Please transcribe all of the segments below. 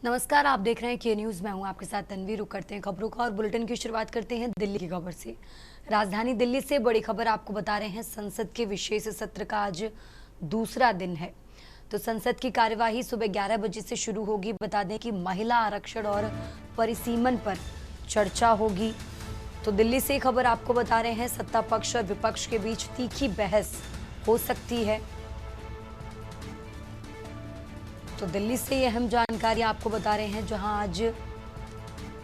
नमस्कार, आप देख रहे हैं के न्यूज़। मैं हूं आपके साथ तन्वीर। रुक करते हैं खबरों का और बुलेटिन की शुरुआत करते हैं दिल्ली की खबर से। राजधानी दिल्ली से बड़ी खबर आपको बता रहे हैं। संसद के विशेष सत्र का आज दूसरा दिन है। तो संसद की कार्यवाही सुबह 11 बजे से शुरू होगी। बता दें कि महिला आरक्षण और परिसीमन पर चर्चा होगी। तो दिल्ली से खबर आपको बता रहे हैं, सत्ता पक्ष और विपक्ष के बीच तीखी बहस हो सकती है। तो दिल्ली से ये अहम जानकारी आपको बता रहे हैं, जहां आज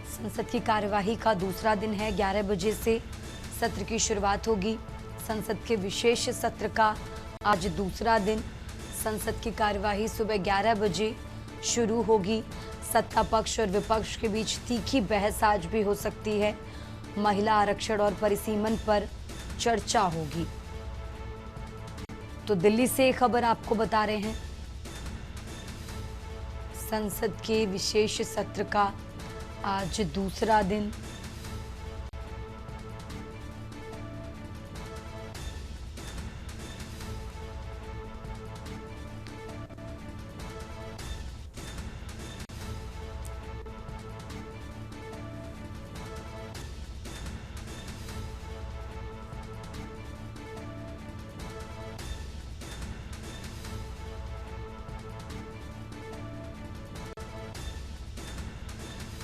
संसद की कार्यवाही का दूसरा दिन है। 11 बजे से सत्र की शुरुआत होगी। संसद के विशेष सत्र का आज दूसरा दिन। संसद की कार्यवाही सुबह 11 बजे शुरू होगी। सत्ता पक्ष और विपक्ष के बीच तीखी बहस आज भी हो सकती है। महिला आरक्षण और परिसीमन पर चर्चा होगी। तो दिल्ली से खबर आपको बता रहे हैं, संसद के विशेष सत्र का आज दूसरा दिन।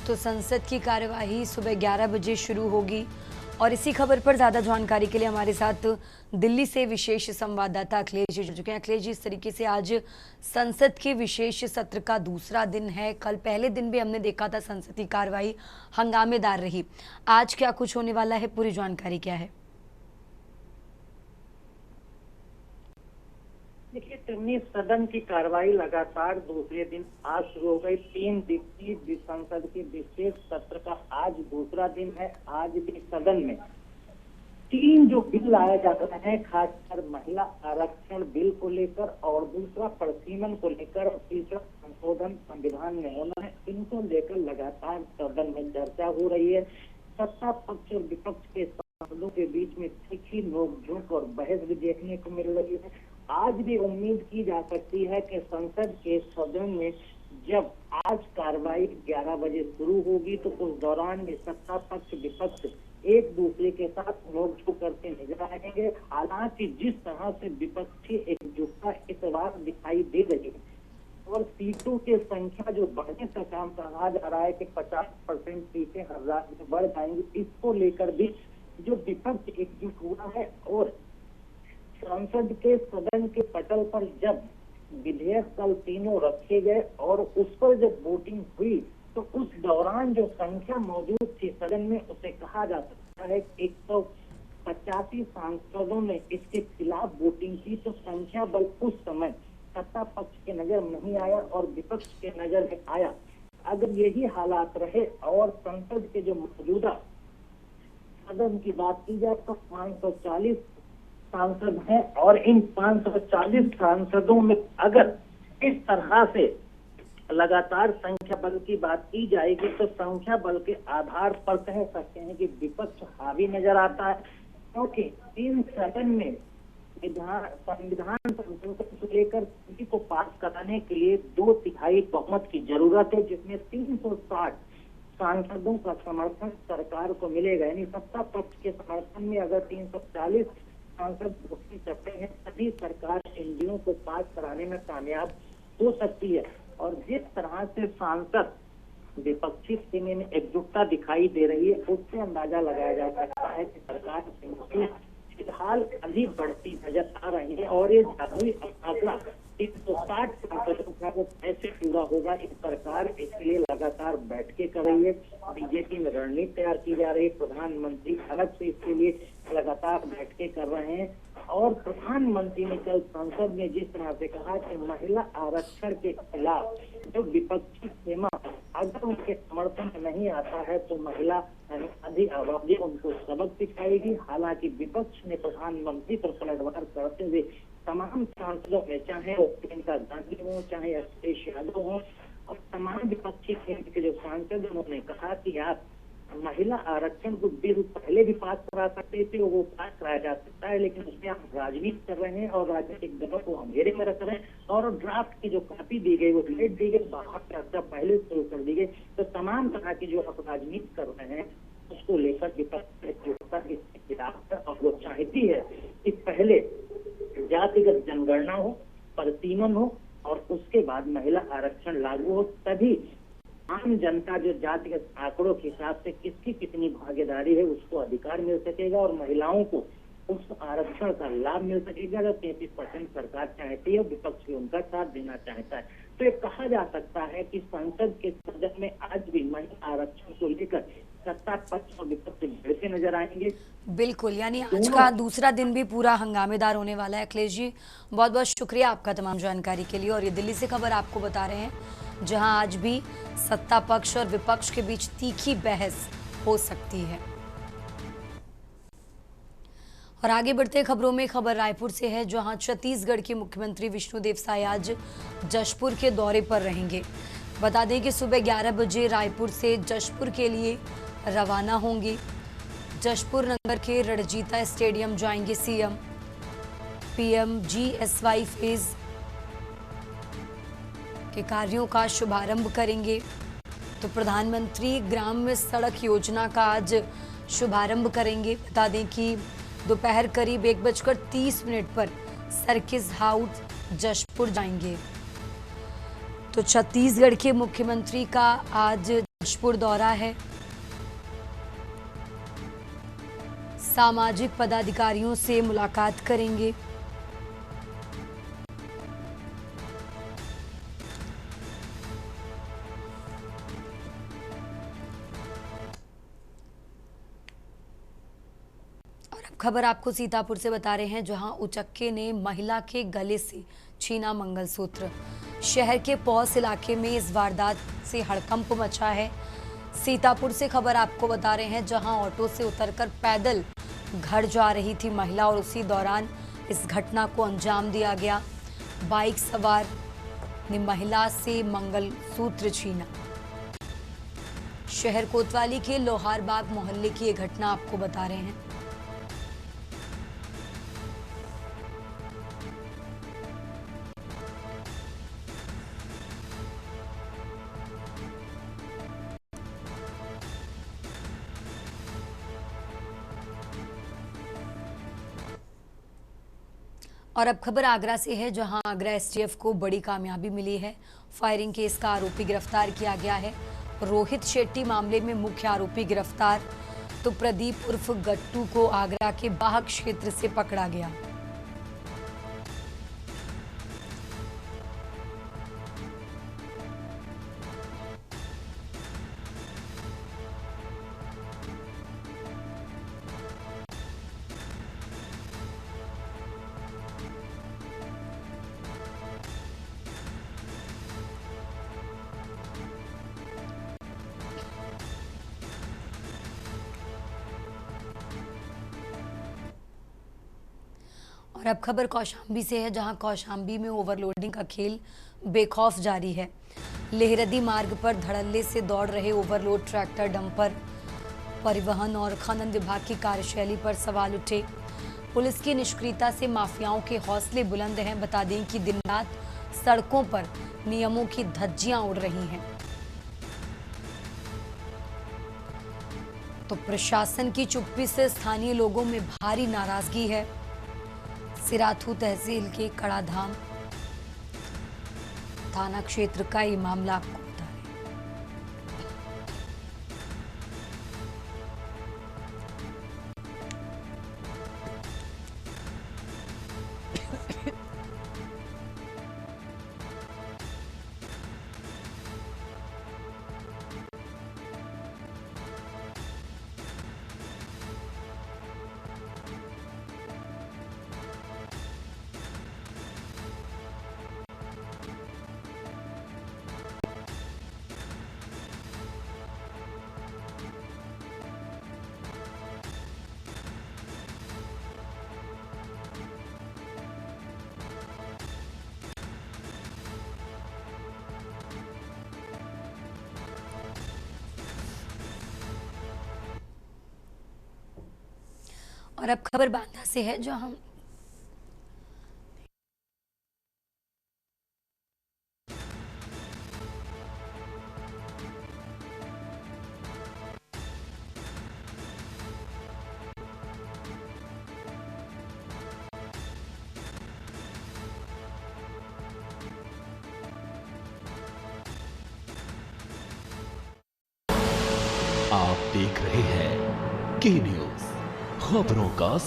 तो संसद की कार्यवाही सुबह 11 बजे शुरू होगी। और इसी खबर पर ज़्यादा जानकारी के लिए हमारे साथ दिल्ली से विशेष संवाददाता अखिलेश जी जुड़ चुके हैं। अखिलेश जी, इस तरीके से आज संसद के विशेष सत्र का दूसरा दिन है। कल पहले दिन भी हमने देखा था संसद की कार्यवाही हंगामेदार रही। आज क्या कुछ होने वाला है, पूरी जानकारी क्या है? देखिए तन्वी, सदन की कार्रवाई लगातार दूसरे दिन आज शुरू हो गई। 3 दिवसीय संसद के विशेष सत्र का आज दूसरा दिन है। आज भी सदन में 3 जो बिल लाए जा रहे हैं, खासकर महिला आरक्षण बिल को लेकर और दूसरा परिसीमन को लेकर और तीसरा संशोधन संविधान में होना है, इनको लेकर लगातार सदन में चर्चा हो रही है। सत्ता पक्ष और विपक्ष के सांसदों के बीच में तीखी नोकझोंक और बहस भी देखने को मिल रही है। आज भी उम्मीद की जा सकती है कि संसद के सदन में जब आज कार्रवाई 11 बजे शुरू होगी तो उस दौरान भी सत्ता पक्ष विपक्ष एक दूसरे के साथ नोकझोंक करते नजर आएंगे। हालांकि जिस तरह से विपक्षी एकजुटता इस बार दिखाई दे रही है और सीटों की संख्या जो बढ़ने का काम कहा जा रहा है कि 50% सीटें हर राज्य में बढ़ जाएंगी, इसको लेकर भी जो विपक्ष एकजुट हुआ है और संसद के सदन के पटल पर जब विधेयक कल तीनों रखे गए और उस पर जब वोटिंग हुई तो उस दौरान जो संख्या मौजूद थी सदन में, उसे कहा जा सकता है 185 सांसदों ने इसके खिलाफ वोटिंग की। तो संख्या बल उस समय सत्ता पक्ष के नजर नहीं आया और विपक्ष के नजर में आया। अगर यही हालात रहे और संसद के जो मौजूदा सदन की बात की जाए तो 540 सांसद हैं और इन 540 सांसदों में अगर इस तरह से लगातार संख्या बल की बात की जाएगी तो संख्या बल के आधार पर कह सकते हैं कि विपक्ष हावी नजर आता है, क्योंकि इन सदन में संविधान संशोधन को लेकर किसी को पास कराने के लिए 2/3 बहुमत की जरूरत है, जिसमें 360 सांसदों का समर्थन सरकार को मिलेगा। यानी सत्ता पक्ष के समर्थन में अगर 340 सांसद वोटिंग करते हैं तभी सरकार इन बिलों को पास कराने में कामयाब हो सकती है। और जिस तरह से सांसद विपक्षी सीने में एकजुटता दिखाई दे रही है, उससे अंदाजा लगाया जा सकता है कि सरकार फिलहाल अधिक बढ़ती नजर आ रही है और ये जादुई आंकड़ा 160 सांसदों का वो कैसे पूरा होगा, इस सरकार इसके लिए लगातार बैठकें कर रही है। बीजेपी में रणनीति तैयार की जा रही है, प्रधानमंत्री अलग से इसके लिए लगातार बैठकें कर रहे हैं। और प्रधानमंत्री ने कल संसद में जिस तरह से कहा कि महिला आरक्षण के खिलाफ जो विपक्षी सीमा अगर उनके समर्थन में नहीं आता है तो महिला अधिक आवाजें उनको सबक सिखाएगी। हालांकि विपक्ष ने प्रधानमंत्री पर पलटवार करते हुए तमाम सांसदों में, चाहे वो प्रियंका गांधी हो, चाहे अखिलेश यादव हो और तमाम विपक्षी केंद्र के जो सांसद, उन्होंने कहा कि आप महिला आरक्षण को बिल पहले भी पास करा सकते थे, वो पास कराया जा सकता है, लेकिन उसमें आप राजनीति कर रहे हैं और राजनीतिक दलों को अंधेरे में रख रहे हैं। और ड्राफ्ट की जो कॉपी दी गई वो लेट दी गई, बाहर चर्चा पहले शुरू कर दी गई। तो तमाम तरह की जो आप राजनीति कर रहे हैं उसको लेकर विपक्ष इसके खिलाफ है और वो चाहती है कि पहले जातिगत जनगणना हो, प्रतिमन हो और उसके बाद महिला आरक्षण लागू हो, तभी आम जनता जो जातिगत आंकड़ों के हिसाब से किसकी कितनी भागीदारी है उसको अधिकार मिल सकेगा और महिलाओं को उस आरक्षण का लाभ मिल सकेगा। जो 33% सरकार चाहती है, विपक्ष भी उनका साथ देना चाहता है। तो ये कहा जा सकता है कि संसद के सदन में आज भी महिला आरक्षण को लेकर सत्ता पक्ष और विपक्ष भिड़ते नजर आएंगे। बिल्कुल, यानी आज का दूसरा दिन भी पूरा हंगामेदार होने वाला है। अखिलेश जी, बहुत बहुत शुक्रिया आपका तमाम जानकारी के लिए। और ये दिल्ली से खबर आपको बता रहे हैं, जहां आज भी सत्ता पक्ष और विपक्ष के बीच तीखी बहस हो सकती है। और आगे बढ़ते खबरों में खबर रायपुर से है, जहां छत्तीसगढ़ के मुख्यमंत्री विष्णुदेव साय आज जशपुर के दौरे पर रहेंगे। बता दें कि सुबह 11 बजे रायपुर से जशपुर के लिए रवाना होंगे। जशपुर नगर के रणजीता स्टेडियम जाएंगे सीएम। पीएम जीएसवाई फेज के कार्यों का शुभारंभ करेंगे। तो प्रधानमंत्री ग्राम सड़क योजना का आज शुभारंभ करेंगे। बता दें कि दोपहर करीब 1:30 पर सर्किस हाउस जशपुर जाएंगे। तो छत्तीसगढ़ के मुख्यमंत्री का आज जशपुर दौरा है। सामाजिक पदाधिकारियों से मुलाकात करेंगे। और अब खबर आपको सीतापुर से बता रहे हैं, जहां उचक्के ने महिला के गले से छीना मंगलसूत्र। शहर के पौस इलाके में इस वारदात से हड़कंप मचा है। सीतापुर से खबर आपको बता रहे हैं, जहां ऑटो से उतरकर पैदल घर जा रही थी महिला और उसी दौरान इस घटना को अंजाम दिया गया। बाइक सवार ने महिला से मंगलसूत्र छीना। शहर कोतवाली के लोहारबाग मोहल्ले की ये घटना आपको बता रहे हैं। और अब खबर आगरा से है, जहां आगरा एसटीएफ को बड़ी कामयाबी मिली है। फायरिंग केस का आरोपी गिरफ्तार किया गया है। रोहित शेट्टी मामले में मुख्य आरोपी गिरफ्तार। तो प्रदीप उर्फ गट्टू को आगरा के बाह क्षेत्र से पकड़ा गया। और अब खबर कौशाम्बी से है, जहां कौशाम्बी में ओवरलोडिंग का खेल बेखौफ जारी है। लेहरदी मार्ग पर धड़ल्ले से दौड़ रहे ओवरलोड ट्रैक्टर डंपर परिवहन और खनन विभाग की कार्यशैली पर सवाल उठे। पुलिस की निष्क्रियता से माफियाओं के हौसले बुलंद हैं। बता दें कि दिन रात सड़कों पर नियमों की धज्जियां उड़ रही हैं। तो प्रशासन की चुप्पी से स्थानीय लोगों में भारी नाराजगी है। सिराथू तहसील के कड़ाधाम थाना क्षेत्र का ये मामला आपको बता रहे हैं। और अब खबर बांदा से है, जो हम आप देख रहे हैं के न्यूज, खबरों का